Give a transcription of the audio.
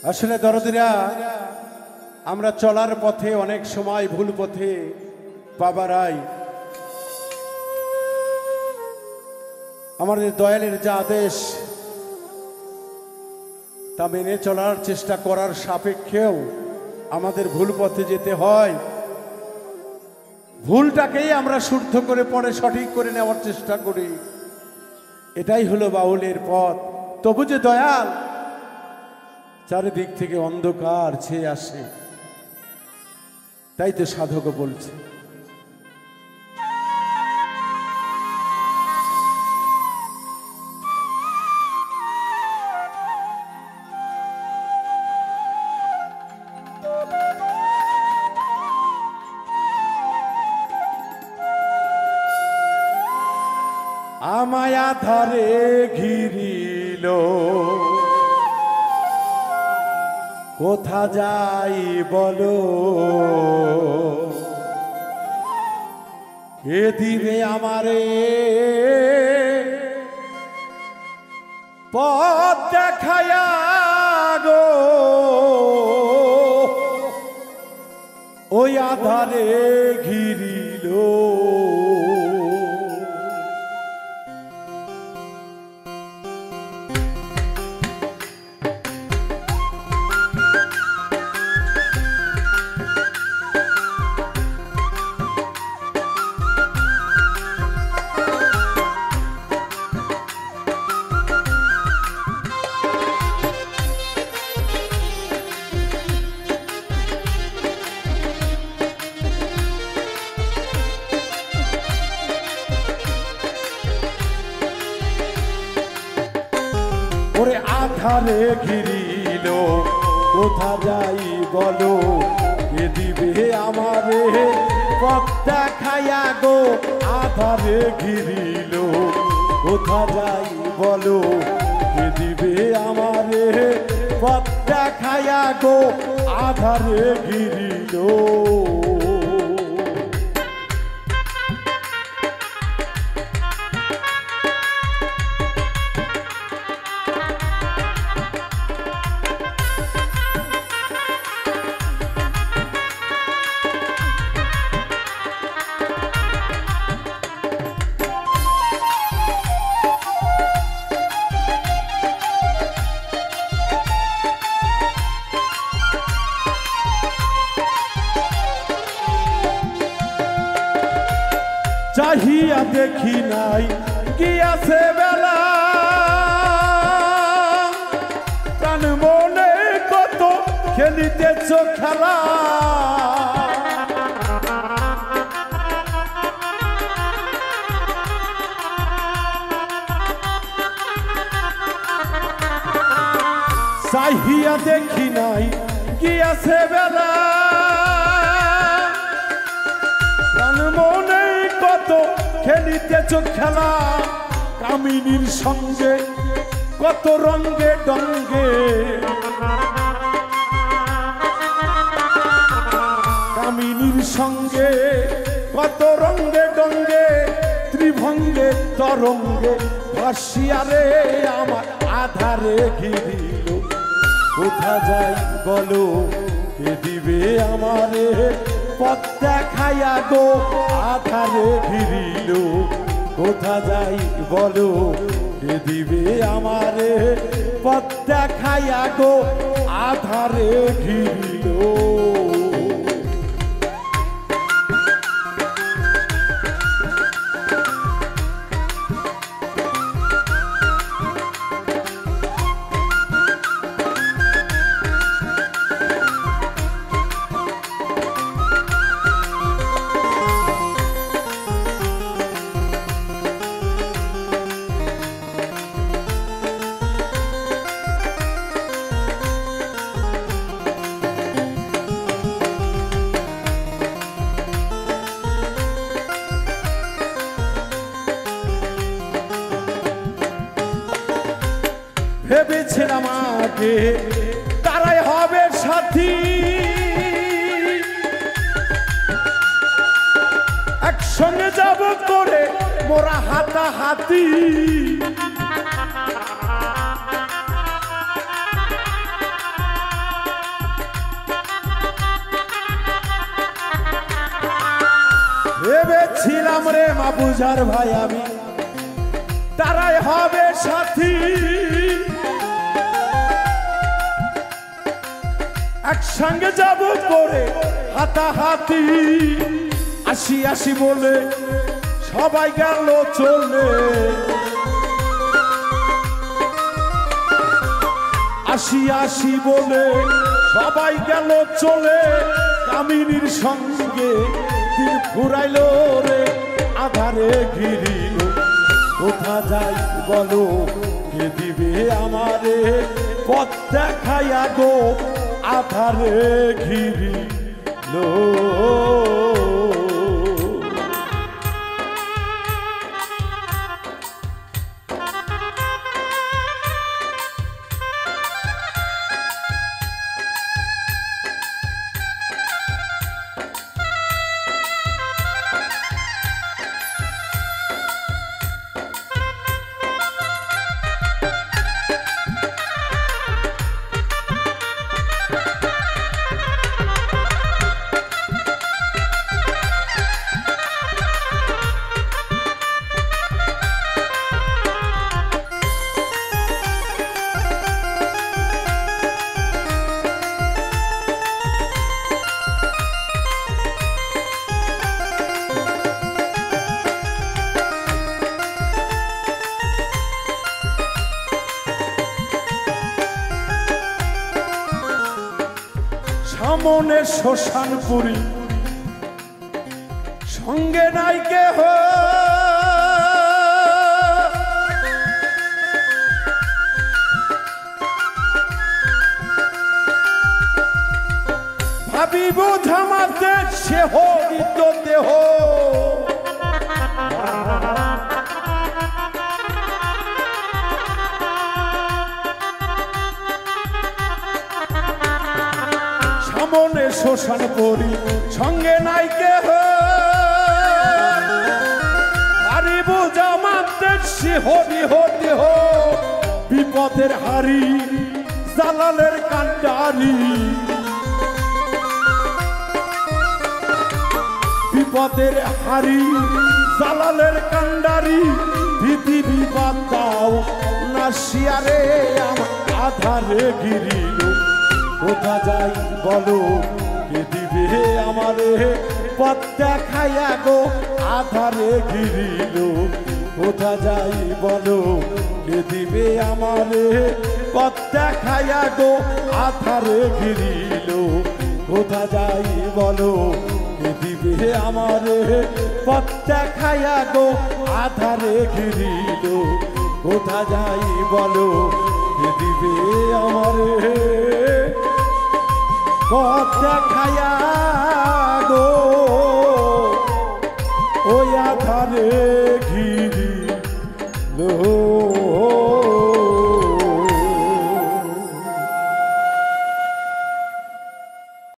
আসলে দরদিরা আমরা চলার পথে অনেক সময় ভুল পথে পাবারাই আমাদের দয়ালের যে আদেশ তা মেনে চলার চেষ্টা করার সাপেক্ষেও আমাদের ভুল পথে যেতে হয়। ভুলটাকেই আমরা শুদ্ধ করে পরে সঠিক করে নেওয়ার চেষ্টা করি, এটাই হলো বাউলের পথ। তবু যে দয়াল চারিদিক থেকে অন্ধকার ছেয়ে আসে, তাই তো সাধক বলছে আমায় আধারে ঘিরিল কোথা যাই বলো, কে দিবে আমারে পথ দেখায়া গো, ওই আধারে ঘিরিল। ওরে আধারে ঘিরিল কোথা যাই বলো, কে দিবে আমারে পথ দেখায়া গো, আধারে ঘিরিল কোথা যাই বলো, কে দিবে আমারে পথ দেখায়া গো, আধারে ঘিরিল। চাহিয়া দেখি নাই কি আছে বেলা, প্রাণ মনে কত খেলিতেছ খেলা, চাহিয়া দেখি নাই কি আছে বেলা, প্রাণ মনে কত খেলিতেছ খেলা, কামিনীর সঙ্গে কত রঙ্গে ডঙ্গে, কামিনীর সঙ্গে কত রঙ্গে ডঙ্গে, ত্রিভঙ্গে তরঙ্গে ভাসিয়ারে আমার আধারে ঘিরিল, কোথা যাই বলো, কে দিবে আমারে পথ দেখায়া গো, আধারে ঘিরিল কোথা যাই বলো, কে দিবে আমারে পথ দেখায়া গো, আধারে ঘিরিল। ভেবেছিলাম আগে তারাই হবে সাথী, একসঙ্গে যাব করে মোরা হাতাহাতি, ভেবেছিলাম রে মা বুঝার ভাই আমি তারাই হবে সাথী, একসঙ্গে যাব করে হাতাহাতি। আসি আসি বলে সবাই গেল চলে, আসি আসি বলে সবাই গেল চলে। কামিনীর সঙ্গে দিন ফুরাইল রে আধারে ঘিরিল। কোথা যাই বলো কে দিবে আমারে পথ দেখাইয়া গো আধারে ঘিরিল। সামনে শ্মশানপুরী সঙ্গে নাই কেহ, ভাবি বোঝামাতে সে হরিত দেহ। মনে শ্মশান পরি সঙ্গে নাই কেহ, আরে বোঝা মাত্রে শিহরি হতে হো। বিপদের হারি জালালের কান্ডারি, বিপদের হারি জালালের কান্ডারি। ভীতি বিপদ দাও না শিয়ারে আমার আধারে গিরিল। কোথা যাই বলো কে দিবে আমারে পথ দেখাইয়া গো আধারে ঘিরিল। কোথা যাই বলো কে দিবে আমারে পথ দেখাইয়া গো আধারে ঘিরিল। কোথা যাই বলো কে দিবে আমারে পথ দেখাইয়া গো আধারে ঘিরিল। কোথা যাই বলো কে দিবে আমারে পথ দেখাইয়া গো ওই আধারে ঘিরি।